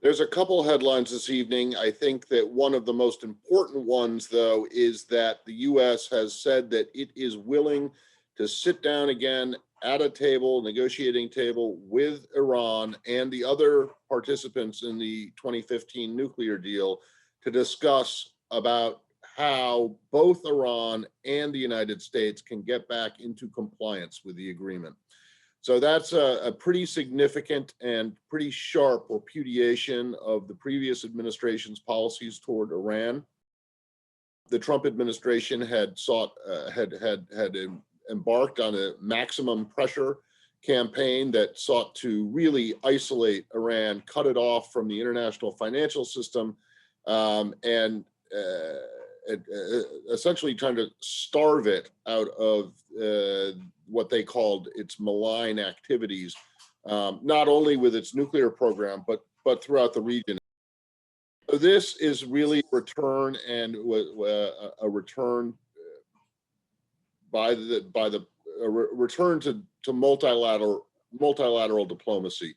There's a couple headlines this evening. I think that one of the most important ones, though, is that the U.S. has said that it is willing to sit down again at a table, negotiating table with Iran and the other participants in the 2015 nuclear deal to discuss about how both Iran and the United States can get back into compliance with the agreement. So that's a pretty significant and pretty sharp repudiation of the previous administration's policies toward Iran. The Trump administration had embarked on a maximum pressure campaign that sought to really isolate Iran, cut it off from the international financial system, and essentially trying to starve it out of what they called its malign activities, not only with its nuclear program, but throughout the region. So this is really a return and a return return to multilateral diplomacy,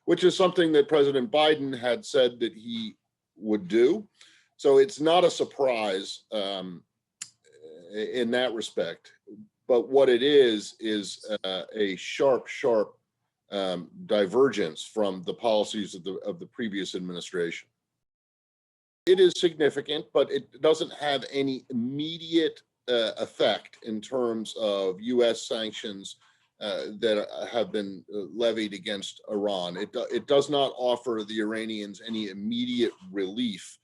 which is something that President Biden had said that he would do. So it's not a surprise in that respect. But what it is a sharp divergence from the policies of the previous administration. It is significant, but it doesn't have any immediate effect in terms of U.S. sanctions that have been levied against Iran. It does not offer the Iranians any immediate relief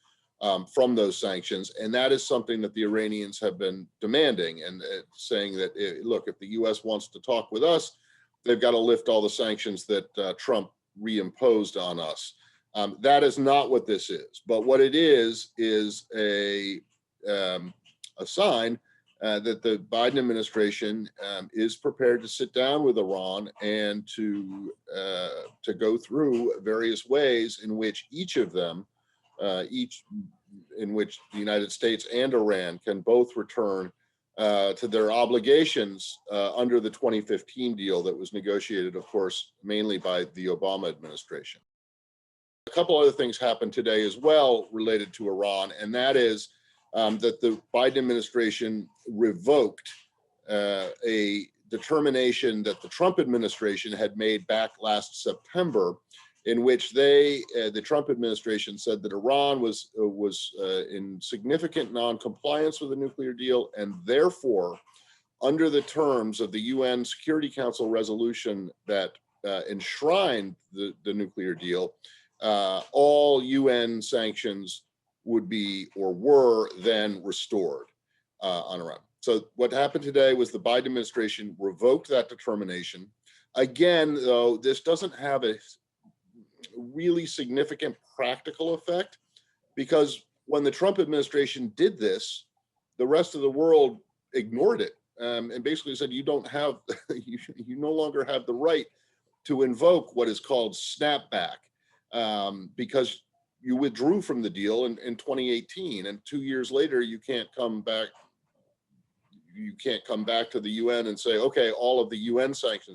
from those sanctions, and that is something that the Iranians have been demanding and saying that, look, if the U.S. wants to talk with us, they've got to lift all the sanctions that Trump reimposed on us. That is not what this is, but what it is a sign that the Biden administration is prepared to sit down with Iran and to go through various ways in which each of them, in which the United States and Iran can both return to their obligations under the 2015 deal that was negotiated, of course, mainly by the Obama administration. A couple other things happened today as well related to Iran, and that is that the Biden administration revoked a determination that the Trump administration had made back last September, in which the Trump administration said that Iran was in significant non-compliance with the nuclear deal, and therefore, under the terms of the UN Security Council resolution that enshrined the nuclear deal, all UN sanctions would be or were then restored on Iran. So what happened today was the Biden administration revoked that determination. Again, though, this doesn't have a really significant practical effect, because when the Trump administration did this, the rest of the world ignored it and basically said, you don't have, you no longer have the right to invoke what is called Snapback, because you withdrew from the deal in 2018, and 2 years later you can't come back. You can't come back to the UN and say, okay, all of the UN sanctions